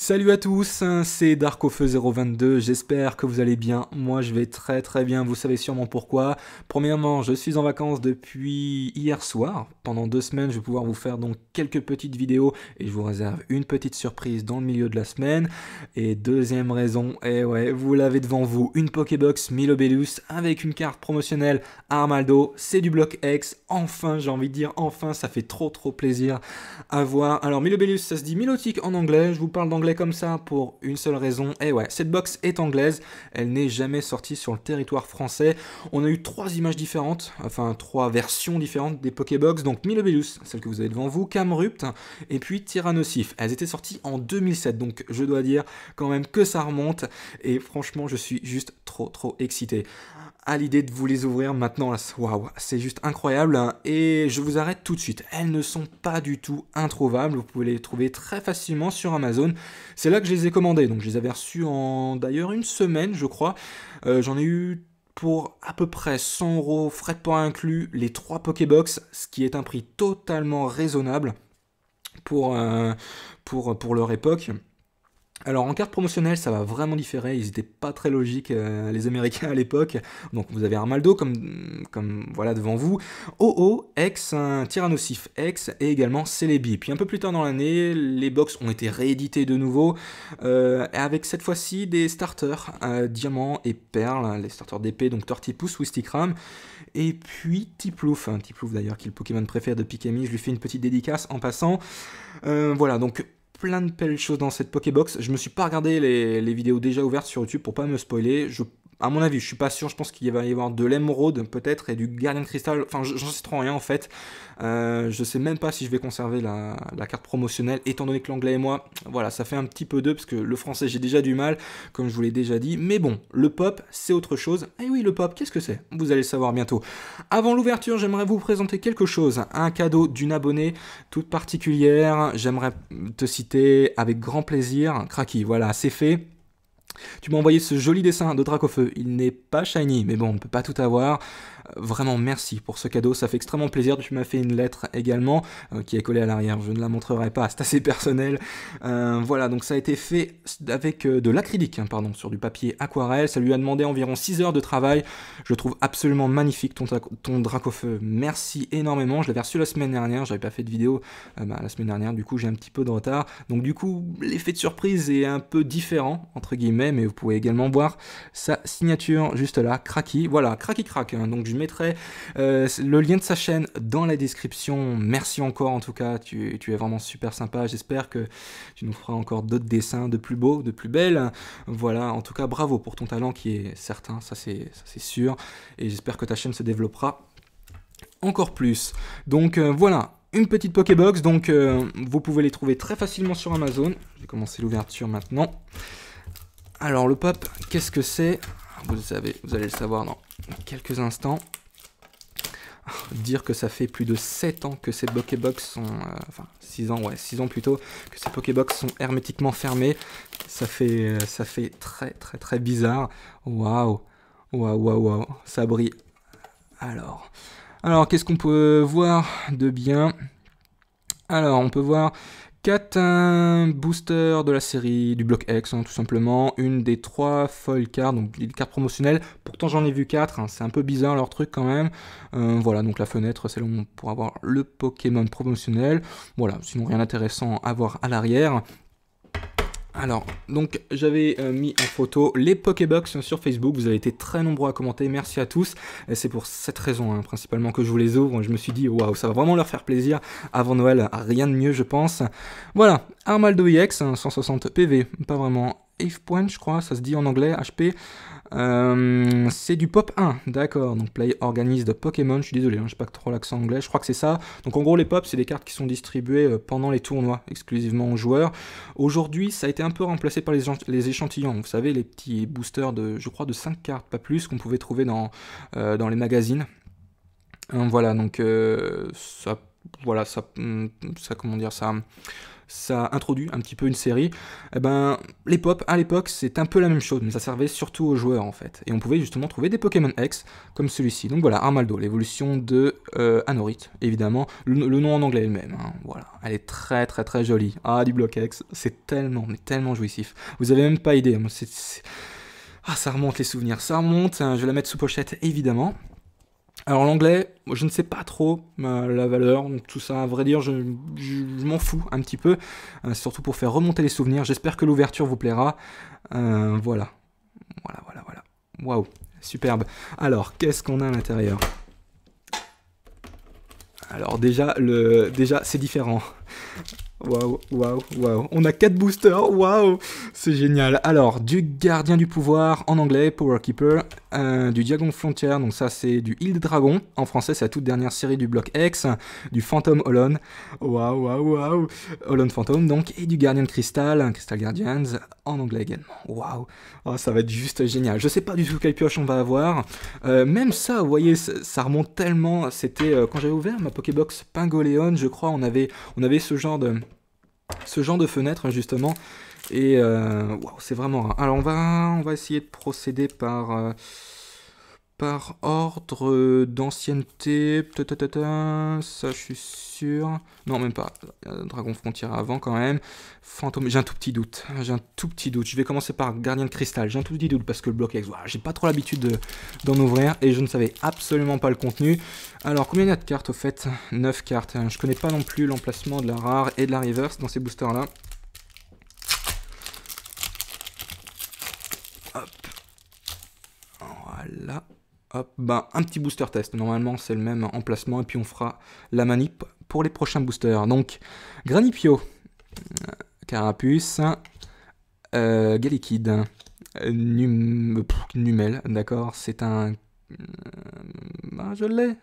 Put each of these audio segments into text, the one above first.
Salut à tous, c'est Darkofeu022, j'espère que vous allez bien. Moi je vais très bien, vous savez sûrement pourquoi. Premièrement, je suis en vacances depuis hier soir. Pendant 2 semaines, je vais pouvoir vous faire donc quelques petites vidéos et je vous réserve une petite surprise dans le milieu de la semaine. Et deuxième raison, et ouais, vous l'avez devant vous, une Pokébox Milobellus avec une carte promotionnelle Armaldo, c'est du bloc X. Enfin, j'ai envie de dire enfin, ça fait trop plaisir à voir. Alors Milobellus, ça se dit Milotic en anglais, je vous parle d'anglais comme ça pour une seule raison. Et ouais, cette box est anglaise, elle n'est jamais sortie sur le territoire français. On a eu 3 images différentes, enfin 3 versions différentes des Pokébox. Donc Milobellus, celle que vous avez devant vous, Camerupt et puis Tyrannosif. Elles étaient sorties en 2007, donc je dois dire quand même que ça remonte. Et franchement, je suis juste trop excité à l'idée de vous les ouvrir maintenant. Waouh, c'est juste incroyable. Et je vous arrête tout de suite. Elles ne sont pas du tout introuvables. Vous pouvez les trouver très facilement sur Amazon. C'est là que je les ai commandées. Donc je les avais reçues en d'ailleurs une semaine, je crois. J'en ai eu pour à peu près 100 euros, frais de port inclus, les 3 Pokébox, ce qui est un prix totalement raisonnable pour leur époque. Alors en carte promotionnelle, ça va vraiment différer, ils n'étaient pas très logiques, les Américains à l'époque. Donc vous avez Armaldo comme voilà devant vous, OO, X, un Tyrannosif X et également Celebi. Puis un peu plus tard dans l'année, les box ont été réédités de nouveau, avec cette fois-ci des starters, Diamant et Perle, les starters d'épée, donc Tortipousse, Wistikram, et puis Tiplouf, Tiplouf d'ailleurs qui est le Pokémon préféré de Pikami, je lui fais une petite dédicace en passant. Voilà, donc plein de belles choses dans cette Pokébox. Je me suis pas regardé les vidéos déjà ouvertes sur YouTube pour pas me spoiler. À mon avis, je suis pas sûr, je pense qu'il va y avoir de l'Emeraude peut-être et du Gardien Cristal, enfin j'en sais trop rien en fait. Je sais même pas si je vais conserver la carte promotionnelle, étant donné que l'anglais et moi, voilà, ça fait un petit peu d'eux, parce que le français j'ai déjà du mal, comme je vous l'ai déjà dit, mais bon, le pop c'est autre chose. Et oui, le pop, qu'est-ce que c'est? Vous allez le savoir bientôt. Avant l'ouverture, j'aimerais vous présenter quelque chose, un cadeau d'une abonnée toute particulière, j'aimerais te citer avec grand plaisir, Kraki, voilà, c'est fait. Tu m'as envoyé ce joli dessin de Dracofeu. Il n'est pas shiny, mais bon, on ne peut pas tout avoir. Vraiment, merci pour ce cadeau. Ça fait extrêmement plaisir. Tu m'as fait une lettre également qui est collée à l'arrière. Je ne la montrerai pas, c'est assez personnel. Voilà, donc ça a été fait avec de l'acrylique, pardon, sur du papier aquarelle. Ça lui a demandé environ 6 heures de travail. Je trouve absolument magnifique ton Dracofeu. Merci énormément. Je l'avais reçu la semaine dernière. J'avais pas fait de vidéo la semaine dernière. Du coup, j'ai un petit peu de retard. Donc, du coup, l'effet de surprise est un peu différent, entre guillemets, mais vous pouvez également voir sa signature juste là, Kraki. Voilà, Kraki Crack. Donc je mettrai le lien de sa chaîne dans la description. Merci encore en tout cas, tu es vraiment super sympa. J'espère que tu nous feras encore d'autres dessins de plus beaux, de plus belles. Voilà, en tout cas bravo pour ton talent qui est certain, ça c'est sûr. Et j'espère que ta chaîne se développera encore plus. Donc voilà. Une petite Pokébox, donc vous pouvez les trouver très facilement sur Amazon. Je vais commencer l'ouverture maintenant. Alors le pop, qu'est-ce que c'est? Vous allez le savoir dans quelques instants. Dire que ça fait plus de 7 ans que ces Pokébox sont... enfin 6 ans, ouais, 6 ans plutôt, que ces Pokébox sont hermétiquement fermées. Ça fait très bizarre. Waouh, ça brille. Alors qu'est-ce qu'on peut voir de bien? Alors, on peut voir 4 boosters de la série du bloc X, tout simplement. Une des 3 foil cards, donc des cartes promotionnelles. Pourtant, j'en ai vu 4, c'est un peu bizarre leur truc quand même. Voilà, donc la fenêtre, c'est là où on pourra voir le Pokémon promotionnel. Voilà, sinon rien d'intéressant à voir à l'arrière. Alors, donc j'avais mis en photo les Pokébox sur Facebook, vous avez été très nombreux à commenter, merci à tous, et c'est pour cette raison principalement que je vous les ouvre. Je me suis dit, waouh, ça va vraiment leur faire plaisir avant Noël, rien de mieux je pense. Voilà, Armaldo EX, 160 PV, pas vraiment Eve Point je crois, ça se dit en anglais, HP. C'est du Pop 1, d'accord, donc Play Organized Pokémon, je suis désolé, j'ai pas trop l'accent anglais, je crois que c'est ça. Donc en gros les Pops, c'est des cartes qui sont distribuées pendant les tournois, exclusivement aux joueurs. Aujourd'hui, ça a été un peu remplacé par les échantillons, vous savez, les petits boosters de, je crois, de 5 cartes, pas plus, qu'on pouvait trouver dans les magazines. Voilà, donc ça, comment dire, ça introduit un petit peu une série. Eh ben, les pop, à l'époque, c'est un peu la même chose, mais ça servait surtout aux joueurs, en fait. Et on pouvait justement trouver des Pokémon X, comme celui-ci. Donc voilà, Armaldo, l'évolution de Anorith, évidemment. Le nom en anglais est le même, hein. Voilà. Elle est très très très jolie. Ah, du bloc X, c'est tellement, mais tellement jouissif. Vous avez même pas idée. Ah, ça remonte les souvenirs, ça remonte. Je vais la mettre sous pochette, évidemment. Alors l'anglais, je ne sais pas trop la valeur, donc tout ça, à vrai dire, je m'en fous un petit peu, surtout pour faire remonter les souvenirs. J'espère que l'ouverture vous plaira. Voilà, voilà. Waouh, superbe. Alors, qu'est-ce qu'on a à l'intérieur? Alors déjà, c'est différent. Waouh. On a 4 boosters, waouh. C'est génial. Alors, du Gardien du Pouvoir en anglais, Power Keeper. Du Diagon Frontier, donc ça c'est du Île des Dragons. En français, c'est la toute dernière série du bloc X. Du Phantom Holon. Waouh. Holon Phantom, donc. Et du Gardien de Cristal, Crystal Guardians, en anglais également. Waouh. Oh, ça va être juste génial. Je sais pas du tout quelle pioche on va avoir. Même ça, vous voyez, ça remonte tellement. C'était quand j'avais ouvert ma Pokébox Pingoléon, je crois, on avait ce genre de fenêtre justement, et wow, c'est vraiment rare. Alors on va essayer de procéder par ordre d'ancienneté, ça je suis sûr, non même pas, Dragon Frontier avant quand même, Fantôme, j'ai un tout petit doute, je vais commencer par Gardien de Cristal, j'ai un tout petit doute parce que le bloc X, voilà, j'ai pas trop l'habitude d'en ouvrir et je ne savais absolument pas le contenu. Alors combien il y a de cartes au fait? 9 cartes, je connais pas non plus l'emplacement de la rare et de la reverse dans ces boosters là. Hop, voilà. Hop, ben, un petit booster test. Normalement, c'est le même emplacement. Et puis, on fera la manip pour les prochains boosters. Donc, Granipio, Carapuce, Galekid, Numel, d'accord. C'est un... Ah, je l'ai.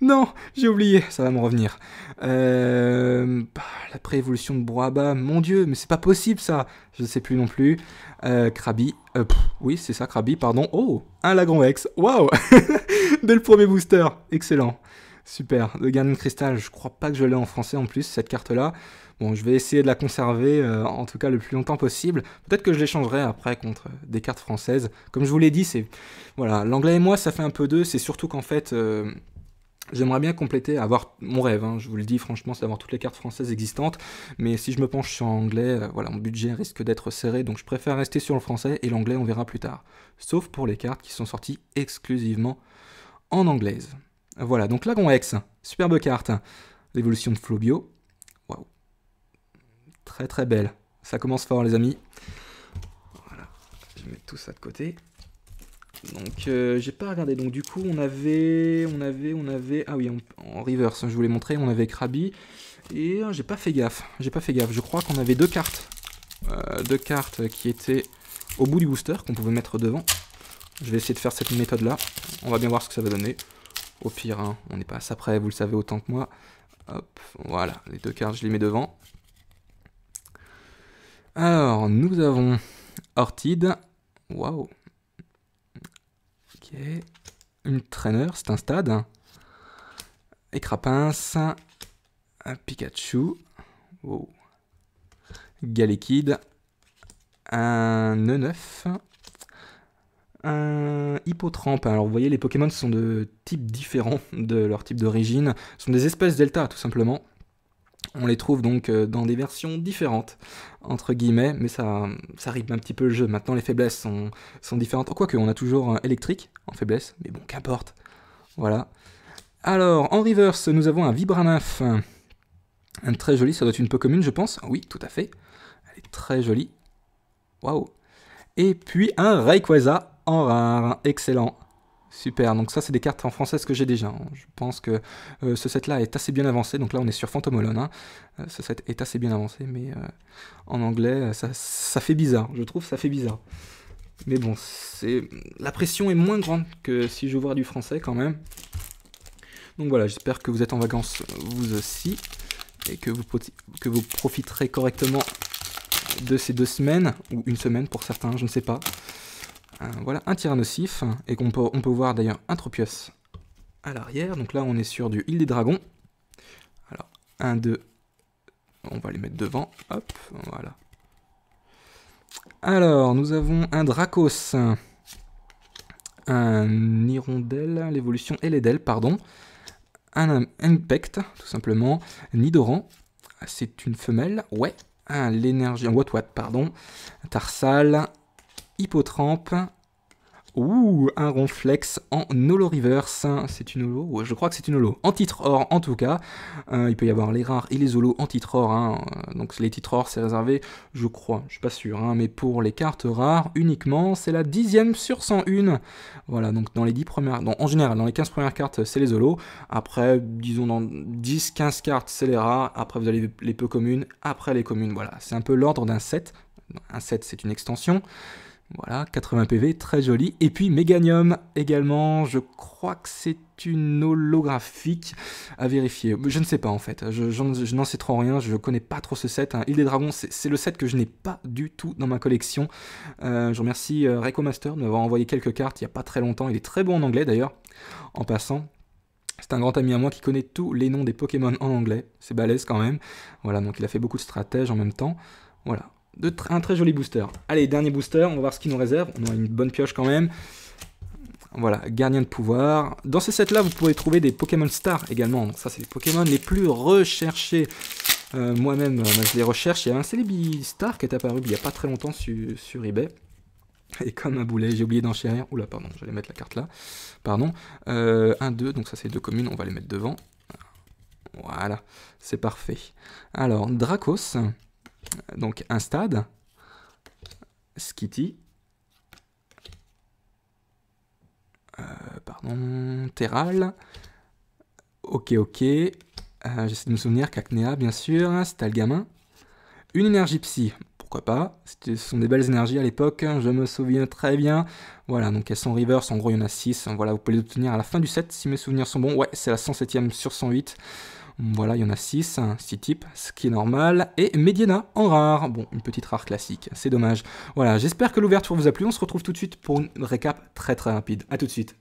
Non, j'ai oublié, ça va me revenir. La pré-évolution de Broaba, mon dieu, mais c'est pas possible ça. Je ne sais plus non plus. Krabi, oui, c'est ça, Krabi, pardon. Oh, un Lagron X, waouh. Dès le premier booster, excellent. Super, le Gardien de Cristal, je crois pas que je l'ai en français en plus, cette carte-là. Bon, je vais essayer de la conserver, en tout cas le plus longtemps possible. Peut-être que je l'échangerai après contre des cartes françaises. Comme je vous l'ai dit, c'est... Voilà, l'anglais et moi, ça fait un peu deux. C'est surtout qu'en fait, j'aimerais bien compléter, avoir mon rêve, hein, je vous le dis franchement, c'est d'avoir toutes les cartes françaises existantes. Mais si je me penche sur l'anglais, voilà, mon budget risque d'être serré. Donc je préfère rester sur le français et l'anglais, on verra plus tard. Sauf pour les cartes qui sont sorties exclusivement en anglaise. Voilà, donc Lagon X, superbe carte. L'évolution de Flobio. Waouh. Très très belle. Ça commence fort les amis. Voilà, je vais mettre tout ça de côté. Donc j'ai pas regardé. Donc du coup on avait... Ah oui, en reverse, je vous l'ai montré, on avait Krabi. Et j'ai pas fait gaffe. Je crois qu'on avait deux cartes. Deux cartes qui étaient au bout du booster, qu'on pouvait mettre devant. Je vais essayer de faire cette méthode là. On va bien voir ce que ça va donner. Au pire, hein, on n'est pas à ça près, vous le savez autant que moi. Hop, voilà, les deux cartes, je les mets devant. Alors, nous avons Ortide. Waouh. Ok. Une trainer, c'est un stade. Écrapince. Un Pikachu. Wow. Galekid. Un E9. Un Hippotrampe. Alors vous voyez, les Pokémon sont de types différents de leur type d'origine. Ce sont des espèces Delta, tout simplement. On les trouve donc dans des versions différentes, entre guillemets, mais ça rythme un petit peu le jeu. Maintenant, les faiblesses sont différentes. Quoique, on a toujours électrique en faiblesse, mais bon, qu'importe. Voilà. Alors, en reverse, nous avons un Vibranymph. Un très joli, ça doit être une Pokémon, je pense. Oui, tout à fait. Elle est très jolie. Waouh. Et puis, un Rayquaza en rare. Excellent. Super, donc ça c'est des cartes en française que j'ai déjà. Je pense que ce set-là est assez bien avancé. Donc là on est sur Phantom Holon. Hein. Ce set est assez bien avancé, mais en anglais ça fait bizarre. Je trouve ça fait bizarre. Mais bon, la pression est moins grande que si j'ouvrais du français quand même. Donc voilà, j'espère que vous êtes en vacances vous aussi. Et que vous profiterez correctement de ces 2 semaines. Ou une semaine pour certains, je ne sais pas. Voilà, un Tyrannosif, et on peut voir d'ailleurs un Tropius à l'arrière. Donc là, on est sur du Île des Dragons. Alors, 1, 2, On va les mettre devant. Hop, voilà. Alors, nous avons un Dracos. Un Hirondelle, l'évolution Eledel, pardon. Un Impact, tout simplement. Nidoran, c'est une femelle, ouais. L'énergie, un Wat-Wat, pardon. Tarsal, Hippotrampe. Ouh, un Ronflex en holo reverse. C'est une holo? Ouais, je crois que c'est une holo. En titre or, en tout cas. Il peut y avoir les rares et les holos en titre or. Hein. Donc les titres or, c'est réservé, je crois, je suis pas sûr. Hein, mais pour les cartes rares, uniquement, c'est la 10e sur 101. Voilà, donc dans les 10 premières... Donc, en général, dans les 15 premières cartes, c'est les holos. Après, disons dans 10-15 cartes, c'est les rares. Après, vous avez les peu communes. Après, les communes. Voilà, c'est un peu l'ordre d'un set. Un set, c'est une extension. Voilà, 80 PV, très joli. Et puis Méganium également, je crois que c'est une holographique à vérifier. Je ne sais pas en fait, je n'en sais trop rien, je ne connais pas trop ce set. Hein. Île des Dragons, c'est le set que je n'ai pas du tout dans ma collection. Je remercie Reiko Master de m'avoir envoyé quelques cartes il n'y a pas très longtemps. Il est très bon en anglais d'ailleurs, en passant. C'est un grand ami à moi qui connaît tous les noms des Pokémon en anglais. C'est balèze quand même. Voilà, donc il a fait beaucoup de stratèges en même temps. Voilà. Un très joli booster. Allez, dernier booster, on va voir ce qu'il nous réserve. On a une bonne pioche quand même. Voilà, gardien de pouvoir. Dans ce set-là, vous pourrez trouver des Pokémon Stars également. Donc ça, c'est les Pokémon les plus recherchés. Moi-même, je les recherche. Il y a un Celebi Star qui est apparu il n'y a pas très longtemps sur eBay. Et comme un boulet, j'ai oublié d'enchérir. Oula, pardon, j'allais mettre la carte là. Pardon. 1, 2, donc ça c'est 2 communes, on va les mettre devant. Voilà, c'est parfait. Alors, Dracos. Donc un stade, Skitty, pardon, Terral, ok, j'essaie de me souvenir, Cacnea bien sûr, Stalgamin, une énergie psy, pourquoi pas, ce sont des belles énergies à l'époque, je me souviens très bien, voilà, donc elles sont reverse, en gros il y en a 6, voilà, vous pouvez les obtenir à la fin du set si mes souvenirs sont bons, ouais, c'est la 107e sur 108, voilà, il y en a 6 types, ce qui est normal. Et Mediana en rare. Bon, une petite rare classique, c'est dommage. Voilà, j'espère que l'ouverture vous a plu. On se retrouve tout de suite pour une récap très rapide. A tout de suite.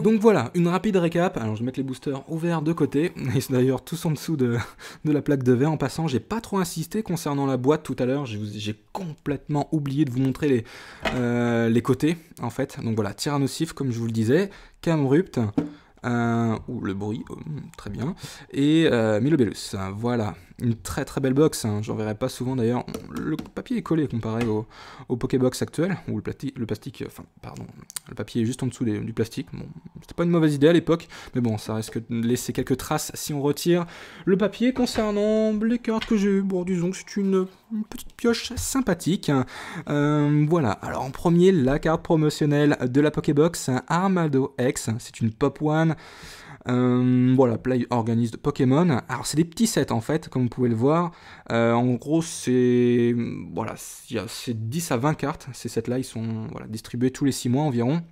Donc voilà, une rapide récap. Alors je vais mettre les boosters ouverts de côté. Ils sont d'ailleurs tous en dessous de la plaque de verre. En passant, j'ai pas trop insisté concernant la boîte tout à l'heure. J'ai complètement oublié de vous montrer les côtés, en fait. Donc voilà, Tyrannosif, comme je vous le disais. Camerupt. Ou le bruit, très bien. Et Milobellus, voilà. Une très belle box, hein. J'en verrai pas souvent d'ailleurs. Le papier est collé comparé au Pokébox actuel, ou le plastique, enfin, pardon, le papier est juste en dessous du plastique. Bon, c'était pas une mauvaise idée à l'époque, mais bon, ça risque de laisser quelques traces si on retire le papier. Concernant les cartes que j'ai eues, bon, disons que c'est une petite pioche sympathique. Voilà, alors en premier, la carte promotionnelle de la Pokébox, Armaldo X, c'est une Pop One. Voilà, Play organise Pokémon. Alors c'est des petits sets en fait, comme vous pouvez le voir. En gros c'est voilà, c'est 10 à 20 cartes. Ces sets là ils sont voilà, distribués tous les 6 mois environ.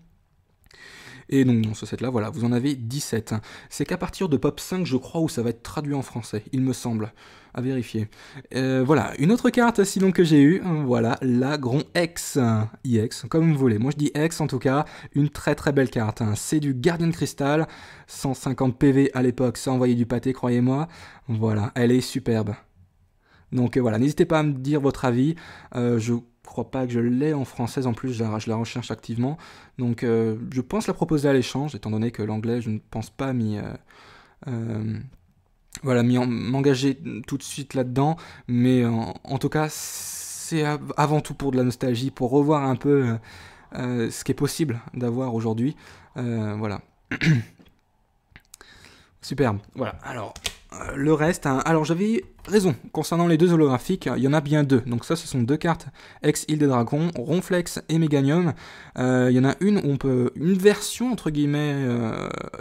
Et donc dans ce set là, voilà, vous en avez 17. C'est qu'à partir de Pop 5 je crois où ça va être traduit en français, il me semble. À vérifier. Voilà, une autre carte sinon que j'ai eue, voilà, l'Agron X, IX, comme vous voulez. Moi je dis X en tout cas, une très belle carte. Hein. C'est du Gardien de Cristal, 150 PV à l'époque, ça envoyait du pâté, croyez-moi. Voilà, elle est superbe. Donc voilà, n'hésitez pas à me dire votre avis. Je crois pas que je l'ai en française en plus, je la recherche activement. Donc je pense la proposer à l'échange, étant donné que l'anglais, je ne pense pas voilà, m'engager tout de suite là-dedans, mais en tout cas, c'est avant tout pour de la nostalgie, pour revoir un peu ce qui est possible d'avoir aujourd'hui. Voilà. Superbe. Voilà, alors, le reste, hein. Alors j'avais raison, concernant les deux holographiques, il y en a bien deux. Donc ça, ce sont deux cartes ex-Île des Dragons, Ronflex et Méganium. Il y en a une où on peut, une version, entre guillemets,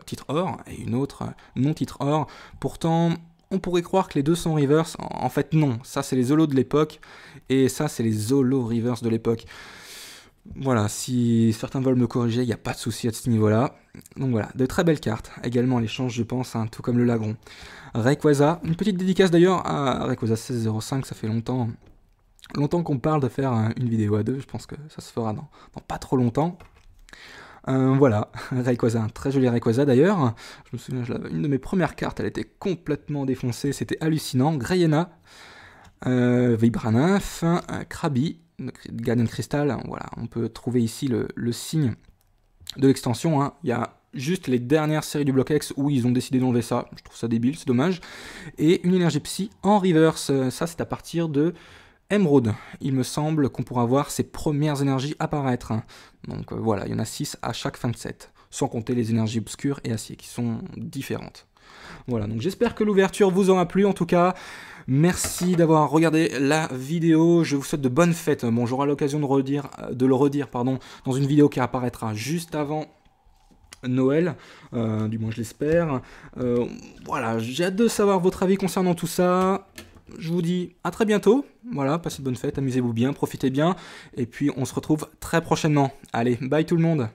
titre or, et une autre non titre or. Pourtant, on pourrait croire que les deux sont reverse. En fait, non. Ça, c'est les holos de l'époque, et ça, c'est les holos reverse de l'époque. Voilà, si certains veulent me corriger, il n'y a pas de souci à ce niveau-là. Donc voilà, de très belles cartes. Également à l'échange, je pense, hein, tout comme le Lagron. Rayquaza, une petite dédicace d'ailleurs à Rayquaza 1605, ça fait longtemps qu'on parle de faire une vidéo à deux, je pense que ça se fera dans pas trop longtemps. Voilà, Rayquaza, un très joli Rayquaza d'ailleurs. Je me souviens, une de mes premières cartes, elle était complètement défoncée, c'était hallucinant. Greyena, Vibranyth, Krabi, Guardian Crystal, voilà, on peut trouver ici le signe de l'extension, hein. Il y a juste les dernières séries du Block X où ils ont décidé d'enlever ça, je trouve ça débile, c'est dommage. Et une énergie psy en reverse, ça c'est à partir de Emerald, il me semble qu'on pourra voir ses premières énergies apparaître. Donc voilà, il y en a 6 à chaque fin de set, sans compter les énergies obscures et acier qui sont différentes. Voilà, donc j'espère que l'ouverture vous aura plu en tout cas. Merci d'avoir regardé la vidéo, je vous souhaite de bonnes fêtes. Bon, j'aurai l'occasion de le redire dans une vidéo qui apparaîtra juste avant Noël, du moins je l'espère. Voilà, j'ai hâte de savoir votre avis concernant tout ça. Je vous dis à très bientôt. Voilà, passez de bonnes fêtes, amusez-vous bien, profitez bien. Et puis on se retrouve très prochainement. Allez, bye tout le monde.